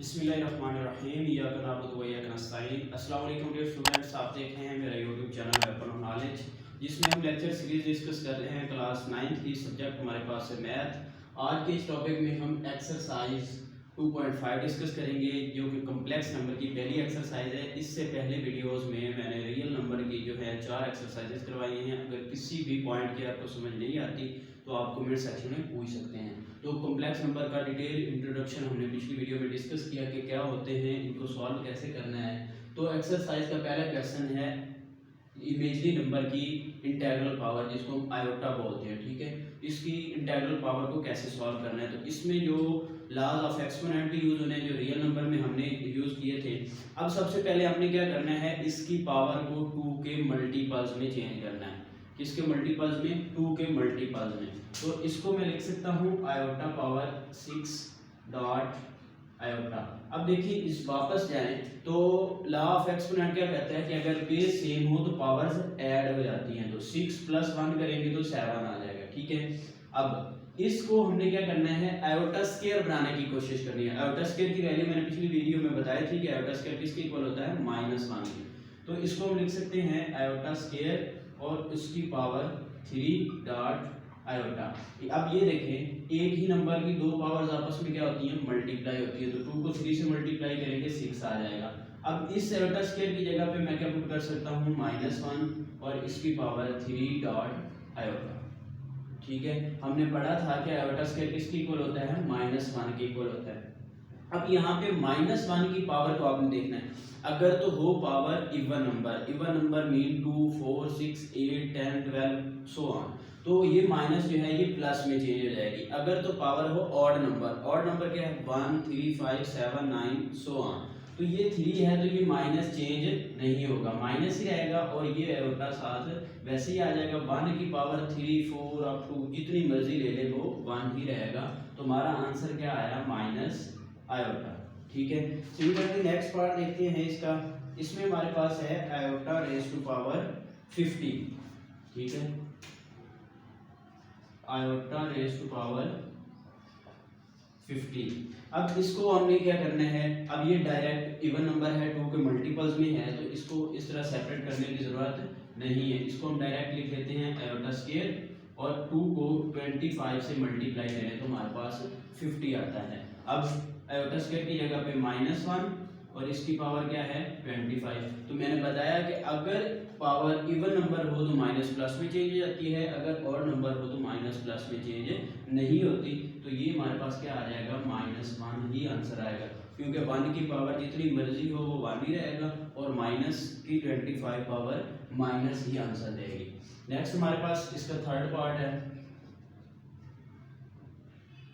बिस्मिल्लाहिर्रहमानिर्रहीम इय्याका नअबुदु व इय्याका नस्तईन। अस्सलाम वालेकुम डियर स्टूडेंट्स, आप देख रहे हैं मेरा YouTube channel weapon of knowledge, जिसमें हम लेक्चर सीरीज डिस्कस कर रहे हैं क्लास 9 की। सब्जेक्ट हमारे पास है मैथ। आज के इस टॉपिक में हम एक्सरसाइज 2.5 डिस्कस करेंगे, जो कि कम्प्लेक्स नंबर की पहली एक्सरसाइज है। इससे पहले वीडियोस में मैंने रियल नंबर की जो है 4 एक्सरसाइजेस करवाई हैं। अगर किसी भी पॉइंट की आपको समझ नहीं आती तो आप कमेंट सेक्शन में पूछ सकते हैं। तो कॉम्प्लेक्स नंबर का डिटेल इंट्रोडक्शन हमने पिछली वीडियो में डिस्कस किया कि क्या होते हैं, इनको सॉल्व कैसे करना है। तो एक्सरसाइज का पहला क्वेश्चन है इमेजरी नंबर की इंटीग्रल पावर, जिसको हम आयोटा बोलते हैं। ठीक है, इसकी इंटीग्रल पावर को कैसे सॉल्व करना है। तो इसमें जो लॉज ऑफ एक्सपोनेंट यूज होने, जो रियल नंबर में हमने यूज किए थे। अब सबसे पहले हमने क्या करना है, इसकी पावर को 2 के मल्टीपल्स में चेंज करना है। किसके मल्टीपल्स में? 2 के मल्टीपल्स में। तो इसको मैं लिख सकता हूँ आयोटा पावर 6 डॉट आयोटा। अब देखिए, इस वापस जाएं तो लॉ ऑफ एक्सपोनेंट क्या कहता है कि अगर बेस सेम हो तो पावर्स ऐड हो जाती हैं। तो 6 + 1 करेंगे तो 7 आ जाएगा। ठीक है, अब इसको हमने क्या करना है, आयोटा स्क्वायर बनाने की कोशिश करनी है। आयोटा स्क्वायर की वैल्यू मैंने पिछली वीडियो में बताई थी कि आयोटा स्क्वायर किसके इक्वल होता है, -1 की। तो इसको हम लिख सकते हैं आयोटा स्क्वायर और उसकी पावर 3 डॉट आयोटा। अब ये देखें, एक ही नंबर की दो पावर्स आपस में क्या होती हैं, मल्टीप्लाई होती है। तो 2 को 3 से मल्टीप्लाई करेंगे 6 आ जाएगा। अब इस आयोटा स्क्वायर की जगह पे मैं क्या पुट कर सकता हूँ, -1 और इसकी पावर 3 डॉट आयोटा। ठीक है, हमने पढ़ा था कि आयोटा स्क्वायर किसके इक्वल होता है, -1 के इक्वल होता है। अब यहाँ पे -1 की पावर को आपने देखना है। अगर तो हो power even number mean 2 4 6 8 10 12 so on, तो ये माइनस जो है ये प्लस में चेंज हो जाएगी। अगर तो पावर हो ऑड नंबर क्या है, 1 3 5 7 9 सो ऑन, तो ये 3 है तो ये माइनस चेंज नहीं होगा, माइनस ही रहेगा। और ये आयोटा साथ वैसे ही आ जाएगा। 1 की पावर 3 4 अप टू जितनी मर्जी ले ले वो 1 ही रहेगा। तो हमारा आंसर क्या आया, माइनस आयोटा। ठीक है, सिमिलरली नेक्स्ट पार्ट देखते हैं इसका। इसमें हमारे पास है आयोटा रेज टू पावर 50। ठीक है, आयोटा रेज टू पावर 50। अब इसको हमने क्या करना है, अब ये डायरेक्ट इवन नंबर है, 2 के मल्टीपल्स में है, तो इसको इस तरह सेपरेट करने की जरूरत नहीं है। इसको हम डायरेक्ट लिख लेते हैं आयोटा स्क्वायर और 2 को 25 से मल्टीप्लाई करें तो हमारे पास 50 आता है। अब आयोटा स्क्वायर की जगह पे -1 और इसकी पावर क्या है, 25। तो मैंने बताया कि अगर पावर इवन नंबर हो तो माइनस प्लस में चेंज हो जाती है, अगर ऑड नंबर हो तो माइनस प्लस में चेंज नहीं होती। तो ये हमारे पास क्या आ जाएगा, -1 ही आंसर आएगा, क्योंकि 1 की पावर जितनी मर्जी हो वो 1 ही रहेगा और माइनस की 25 पावर माइनस ही आंसर देगी। नेक्स्ट हमारे पास इसका थर्ड पार्ट है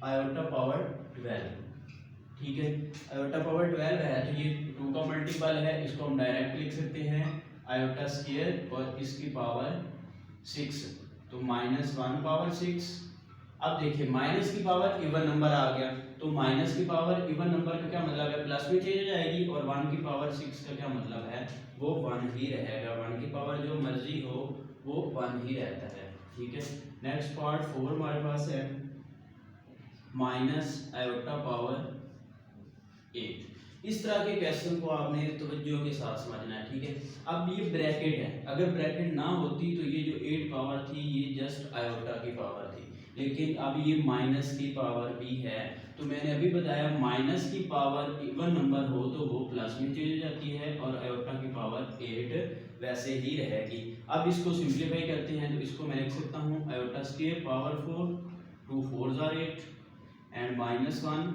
आयोटा पावर 12। ठीक है, आयोटा पावर 12 है तो ये 2 का मल्टीपल है, इसको हम डायरेक्ट लिख सकते हैं आयोटा स्क्वायर और इसकी पावर 6, तो -1 पावर 6। अब देखिए, माइनस की पावर इवन नंबर आ गया, तो माइनस की पावर इवन नंबर का क्या मतलब है, प्लस में चेंज हो जाएगी। और 1 की पावर 6 का क्या मतलब है, वो 1 ही रहेगा। 1 की पावर जो मर्जी हो वो 1 ही रहता है। ठीक है, नेक्स्ट पार्ट 4 हमारे पास है माइनस आयोटा पावर 8। इस तरह के क्वेश्चन को आपने तवज्जो के साथ समझना है। ठीक है, अब ये ब्रैकेट है, अगर ब्रैकेट ना होती तो ये जो 8 पावर थी ये जस्ट आयोटा की पावर थी, लेकिन अब ये माइनस की पावर भी है। तो मैंने अभी बताया माइनस की पावर इवन नंबर हो तो वो प्लस में चेंज हो जाती है और आयोटा की पावर 8 वैसे ही रहेगी। अब इसको सिंप्लीफाई करते हैं तो इसको मैं लिख सकता हूँ iota square power 4, 2 4 are 8 and -1,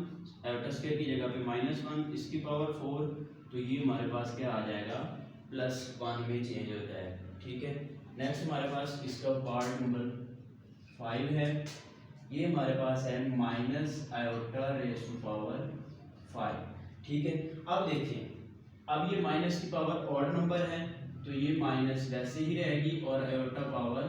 iota square की जगह पे -1 इसकी पावर 4, तो ये हमारे पास क्या आ जाएगा, +1 में चेंज हो जाएगा। ठीक है, नेक्स्ट हमारे पास इसका पार्ट नंबर 5 है। ये हमारे पास है minus iota raise to power 5। ठीक है, अब देखिए, अब ये माइनस की पावर ऑड नंबर है तो ये माइनस वैसे ही रहेगी और आयोटा पावर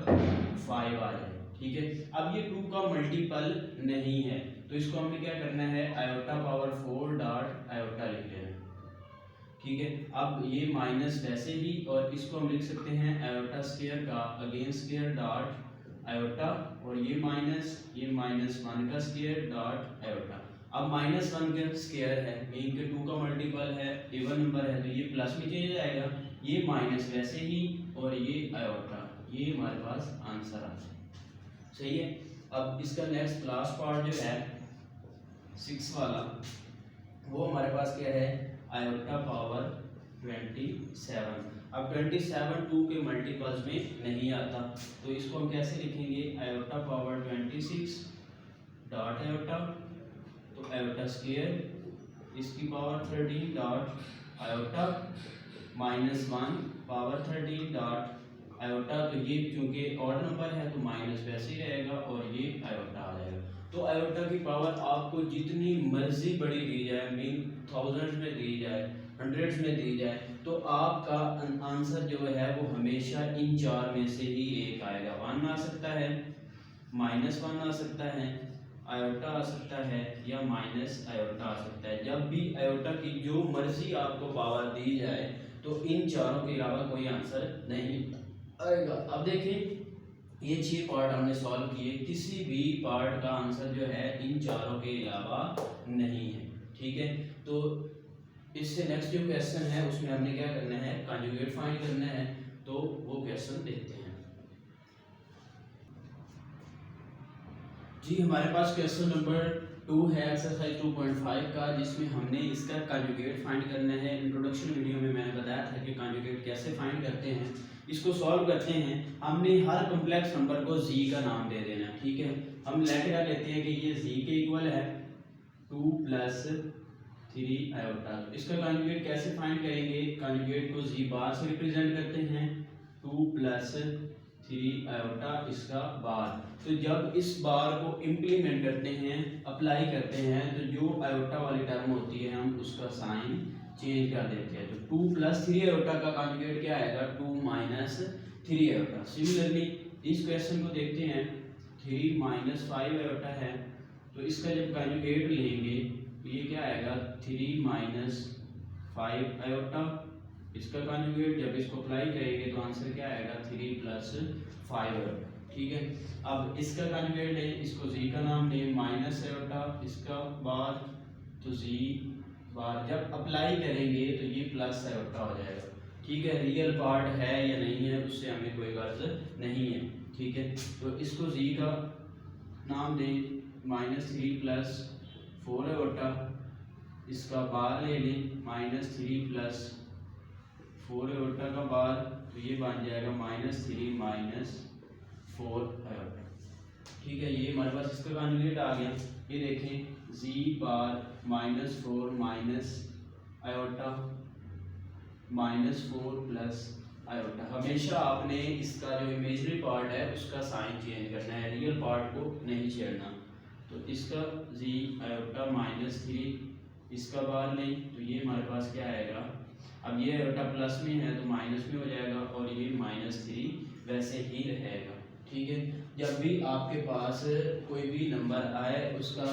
5 आ जाएगी। ठीक है, अब ये 2 का मल्टीपल नहीं है तो इसको हमने क्या करना है, आयोटा पावर 4 डॉट आयोटा लिख लेना। ठीक है, अब ये माइनस वैसे ही, और इसको हम लिख सकते हैं आयोटा स्क्वायर का अगेन स्क्वायर डॉट आयोटा, और ये माइनस -1 का स्क्वायर डॉट आयोटा। अब -1 का स्क्वायर है, मीन के 2 का मल्टीपल है, इवन नंबर है, तो ये प्लस में चेंज आएगा, ये माइनस वैसे ही, और ये आयोटा, ये हमारे पास आंसर आ जाए। सही है। अब इसका नेक्स्ट लास्ट पार्ट जो है 6 वाला, वो हमारे पास क्या है, आयोटा पावर 27। अब 27 2 के मल्टीपल्स में नहीं आता, तो इसको हम कैसे लिखेंगे, आयोटा पावर 26 डॉट आयोटा, तो आयोटा स्क्वायर, इसकी power 13 dot iota, -1 power 13 dot iota, तो ये क्योंकि ऑड नंबर है तो माइनस वैसे ही रहेगा, और ये आयोटा आ जाएगा। तो आयोटा की पावर आपको जितनी मर्जी बड़ी दी जाए, मीन थाउजेंड्स में दी जाए, हंड्रेड्स में दी जाए, तो आपका आंसर जो है वो हमेशा इन चार में से ही एक आएगा। 1 आ सकता है, -1 आ सकता है, आयोटा आ सकता है, या माइनस आयोटा आ सकता है। जब भी आयोटा की जो मर्जी आपको पावर दी जाए तो इन चारों के अलावा कोई आंसर नहीं आएगा। अब देखिए ये 6 पार्ट हमने सॉल्व किए, किसी भी पार्ट का आंसर जो है इन चारों के अलावा नहीं है। ठीक है, तो इससे नेक्स्ट जो क्वेश्चन है उसमें हमने क्या करना है, कॉन्जुगेट फाइंड करना है, तो वो क्वेश्चन देखते हैं। जी हमारे पास क्वेश्चन नंबर 2 है एक्सरसाइज 2.5 का, जिसमें हमने इसका कॉन्जुगेट फाइंड करना है। इंट्रोडक्शन वीडियो में मैंने बताया था कि कॉन्जुगेट कैसे फाइंड करते हैं। इसको सॉल्व करते हैं, हमने हर कॉम्प्लेक्स नंबर को जी का नाम दे देना। ठीक है, हम लेट कर लेते हैं कि ये जी के इक्वल है 2 + 3 आयोटा। इसका कॉन्जुगेट कैसे फाइंड करेंगे, कॉन्जुगेट को जी बार से रिप्रेजेंट करते हैं, 2 + 3 आयोटा इसका बार। तो जब इस बार को इम्प्लीमेंट करते हैं, अप्लाई करते हैं, तो जो आयोटा वाली टर्म होती है हम उसका साइन चेंज कर देते हैं। तो 2 + 3 आयोटा का कॉन्जुगेट क्या आएगा, 2 - 3 आयोटा। सिमिलरली इस क्वेश्चन को देखते हैं, 3 - 5 आयोटा है, तो इसका जब कॉन्जुगेट लेंगे तो ये क्या आएगा, 3 - 5 आयोटा। इसका कॉन्जुगेट जब इसको अप्लाई करेंगे तो आंसर क्या आएगा, 3 + 5 आयोटा। ठीक है, अब इसका कॉन्जुगेट है, इसको जी का नाम दें, माइनस आयोटा, इसका बार, तो जी बार। जब अप्लाई करेंगे तो ये प्लस आयोटा हो जाएगा। ठीक है, रियल पार्ट है या नहीं है उससे हमें कोई गर्ज नहीं है। ठीक है, तो इसको जी का नाम दें, -3 + 4 आयोटा, इसका बार ले लें, -3 + 4 आयोटा का बार, तो ये बन जाएगा -3 - 4 आयोटा। ठीक है, ये हमारे पास इसका कॉन्जुगेट आ गया। ये देखें, जी बार -4 - आयोटा -4 + आयोटा। हमेशा आपने इसका जो इमेजरी पार्ट है उसका साइन चेंज करना है, रियल पार्ट को नहीं छेड़ना। तो इसका जी आयोटा -3, इसका बार लें, तो ये हमारे पास क्या आएगा, अब ये आयोटा प्लस में है तो माइनस में हो जाएगा, और ये -3 वैसे ही रहेगा। ठीक है, जब भी आपके पास कोई भी नंबर आए उसका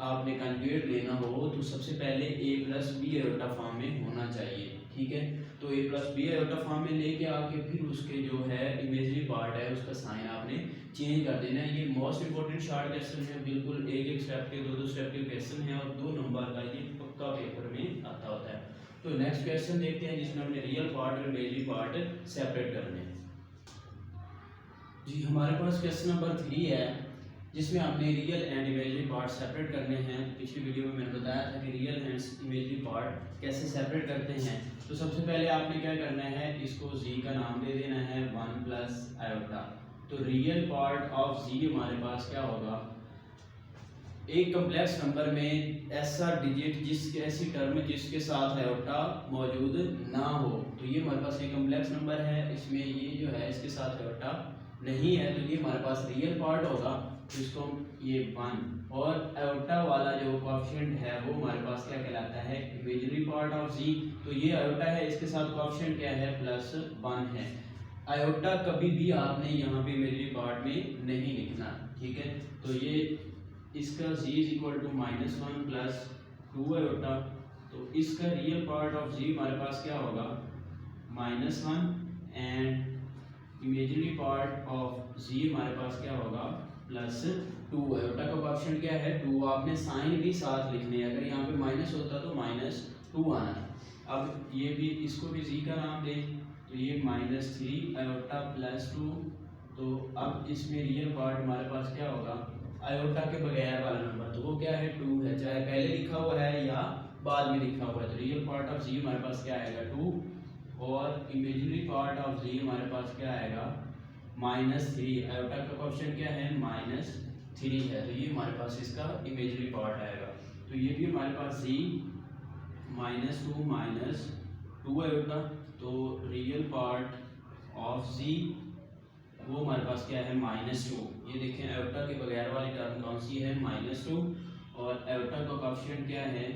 आपने कॉन्जुगेट लेना हो तो सबसे पहले a + b आयोटा फॉर्म में होना चाहिए। ठीक है, तो a + b आयोटा फॉर्म में लेके आके फिर उसके जो है इमेजरी पार्ट है उसका साइन आपने चेंज कर देना है। ये मोस्ट इंपॉर्टेंट शार्ट क्वेश्चन है, बिल्कुल एक स्टेप के, दो स्टेप के क्वेश्चन है, और 2 नंबर का ये पक्का पेपर में आता होता है। तो नेक्स्ट क्वेश्चन देखते हैं, जिसमें हमने रियल पार्ट और इमेजरी पार्ट सेपरेट करने हैं। जी हमारे पास क्वेश्चन नंबर 3 है, जिसमें आपने real and imagery part separate करने हैं। पिछली वीडियो में मैंने बताया था कि रियल एंड इमेजरी पार्ट कैसे सेपरेट करते हैं। तो सबसे पहले आपने क्या करना है, इसको जी का नाम दे देना है 1 + आयोटा। तो रियल पार्ट ऑफ जी हमारे पास क्या होगा, एक कॉम्प्लेक्स नंबर में ऐसा डिजिट ऐसी टर्म जिसके साथ आयोटा मौजूद ना हो। तो ये हमारे पास एक कॉम्प्लेक्स नंबर है, इसमें ये जो है इसके साथ आयोटा नहीं है, तो ये हमारे पास रियल पार्ट होगा। तो इसको ये 1, और आयोटा वाला जो कोएफिशिएंट है वो हमारे पास क्या कहलाता है, इमेजिनरी पार्ट ऑफ जी। तो ये आयोटा है, इसके साथ कोएफिशिएंट क्या है, +1 है। आयोटा कभी भी आपने यहाँ पे इमेजिनरी पार्ट में नहीं लिखना। ठीक है, तो ये इसका g = -1 + 2 आयोटा। तो इसका रियल पार्ट ऑफ g हमारे पास क्या होगा, -1, and imaginary part of g हमारे पास क्या होगा, +1। 2, आयोटा का कोएफिशिएंट क्या है 2। आपने साइन भी साथ लिखने हैं, अगर यहाँ पे माइनस होता तो -2 आना है। अब ये भी, इसको भी जी का नाम दें, तो ये -3 आयोटा +2। तो अब इसमें रियल पार्ट हमारे पास क्या होगा, आयोटा के बगैर वाला नंबर, तो वो क्या है 2 है, चाहे पहले लिखा हुआ है या बाद में लिखा हुआ है। तो रियल पार्ट ऑफ जी हमारे पास क्या आएगा 2, और इमेजिनरी पार्ट ऑफ जी हमारे पास क्या आएगा -3। आयोटा का कोएफिशिएंट क्या है -3 है, तो ये हमारे पास इसका इमेजिनरी पार्ट आएगा। तो ये भी हमारे पास जी -2 आयोटा, तो रियल पार्ट ऑफ जी वो हमारे पास क्या है -2। ये देखें आयोटा के बगैर वाली टर्म कौन सी है -2, और आयोटा का कोएफिशिएंट क्या है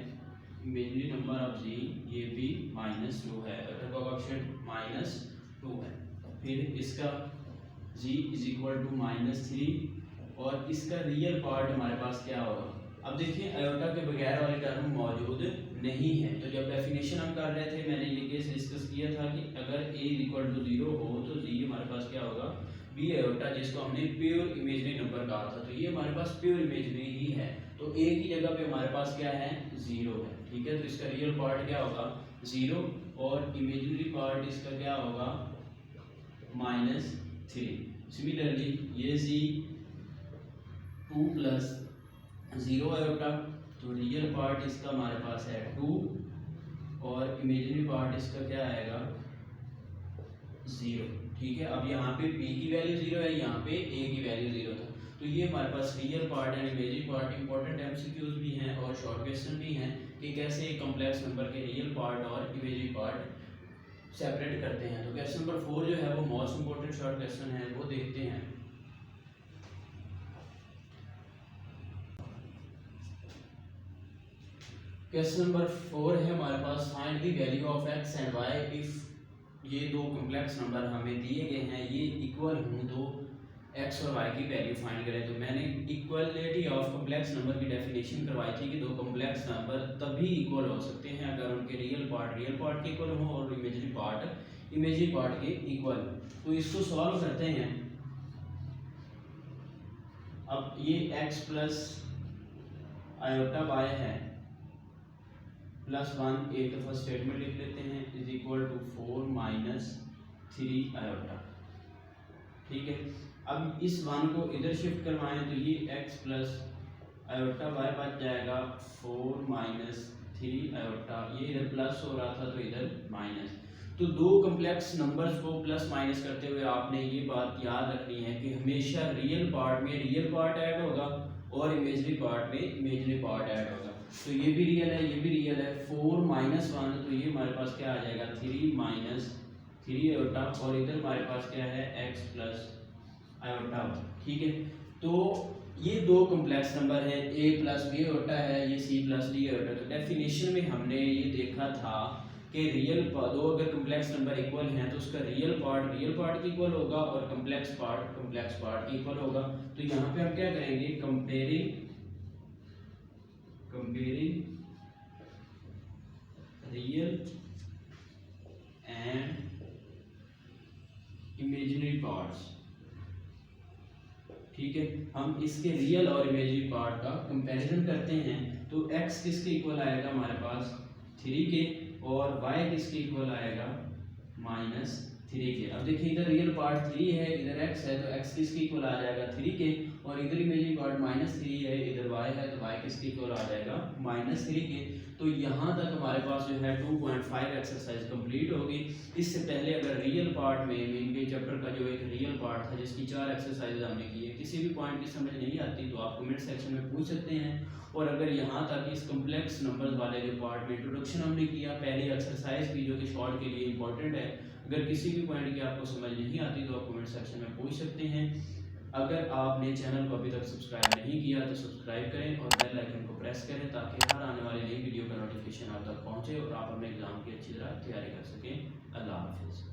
इमेजिनरी नंबर ऑफ जी, ये भी -2 है, आयोटा का कोएफिशिएंट -2 है। फिर इसका g = -3, और इसका रियल पार्ट हमारे पास क्या होगा। अब देखिए आयोटा के बगैर वाली टर्म मौजूद नहीं है, तो जब डेफिनेशन हम कर रहे थे मैंने ये केस डिस्कस किया था कि अगर a = 0 हो तो g हमारे पास क्या होगा b आयोटा, जिसको हमने प्योर इमेजिनरी नंबर कहा था। तो ये हमारे पास प्योर इमेजिनरी ही है, तो a की जगह पे हमारे पास क्या है 0 है, ठीक है। तो इसका रियल पार्ट क्या होगा 0, और इमेजिनरी पार्ट इसका क्या होगा -3। सिमिलरली ये जी 2 + 0 आयोटा, तो रियल पार्ट इसका हमारे पास है 2, और इमेजिनरी पार्ट इसका क्या आएगा 0, ठीक है। अब यहाँ पे p की वैल्यू 0 है, यहाँ पे a की वैल्यू 0 था। तो ये हमारे पास real part and imaginary part, important MCQs भी हैं और शॉर्ट क्वेश्चन भी हैं कि कैसे एक कॉम्प्लेक्स नंबर के रियल पार्ट और इमेजिनरी पार्ट सेपरेट करते हैं। तो क्वेश्चन नंबर 4 जो है वो मोस्ट इंपॉर्टेंट शॉर्ट क्वेश्चन है, वो देखते हैं। क्वेश्चन नंबर 4 है हमारे पास, find the value of x and y if ये दो कॉम्प्लेक्स नंबर हमें दिए गए हैं, ये इक्वल हों तो x और y की वैल्यू फाइंड करें। तो मैंने इक्वलिटी ऑफ कॉम्प्लेक्स नंबर की डेफिनेशन करवाई थी कि दो कॉम्प्लेक्स नंबर तभी इक्वल हो सकते हैं अगर उनके रियल पार्ट के इक्वल हो और इमेजिनरी पार्ट के इक्वल। तो इसको सॉल्व करते हैं। अब ये x प्लस आयोटा y है +1, एक दफ़ा स्टेटमेंट लिख लेते हैं, = 4 - 3 आयोटा, ठीक है। अब इस 1 को इधर शिफ्ट करवाएं तो ये x प्लस आयोटा y बच जाएगा 4 - 3 आयोटा, ये इधर प्लस हो रहा था तो इधर माइनस। तो दो कॉम्प्लेक्स नंबर्स को प्लस माइनस करते हुए आपने ये बात याद रखनी है कि हमेशा रियल पार्ट में रियल पार्ट ऐड होगा और इमेजिनरी पार्ट में इमेजिनरी पार्ट ऐड होगा। तो ये भी रियल है, ये भी रियल है। 4 - 1, तो ये हमारे पास क्या आ जाएगा 3 - 3 आयोटा, और इधर हमारे पास क्या है x प्लस आयोटा, ठीक है। तो ये दो कॉम्प्लेक्स नंबर हैं, a + b आयोटा है, ये c + d आयोटा। तो डेफिनेशन में हमने ये देखा था कि दो अगर कॉम्प्लेक्स नंबर इक्वल हैं तो उसका रियल पार्ट की इक्वल होगा और कॉम्प्लेक्स पार्ट की इक्वल होगा। तो यहाँ पे हम क्या करेंगे, comparing real and imaginary parts, ठीक है। हम इसके रियल और इमेजिनरी पार्ट का कंपैरिजन करते हैं। तो x किसके इक्वल आएगा हमारे पास 3 के, और y किसके इक्वल आएगा -3 के। अब देखिए इधर रियल पार्ट 3 है, इधर x है, तो x किसके इक्वल आ जाएगा 3 के, और इधर इमेजिनरी पार्ट -3 है, इधर y है, तो y किसके इक्वल आ जाएगा -3 के। तो यहाँ तक हमारे पास जो है 2.5 एक्सरसाइज कंप्लीट होगी। इससे पहले अगर रियल पार्ट में मेन के चैप्टर का जो एक रियल पार्ट था जिसकी 4 एक्सरसाइज हमने की है, किसी भी पॉइंट की समझ नहीं आती तो आप कमेंट सेक्शन में पूछ सकते हैं। और अगर यहाँ तक इस कम्प्लेक्स नंबर्स वाले जो पार्ट में इंट्रोडक्शन हमने किया, पहली एक्सरसाइज की जो कि शॉर्ट के लिए इंपॉर्टेंट है, अगर किसी भी पॉइंट की आपको समझ नहीं आती तो आप कमेंट सेक्शन में पूछ सकते हैं। अगर आपने चैनल को अभी तक सब्सक्राइब नहीं किया तो सब्सक्राइब करें और बेल आइकन को प्रेस करें ताकि हर आने वाली नई वीडियो का नोटिफिकेशन आप तक पहुंचे और आप अपने एग्जाम की अच्छी तरह तैयारी कर सकें। अल्लाह हाफिज़।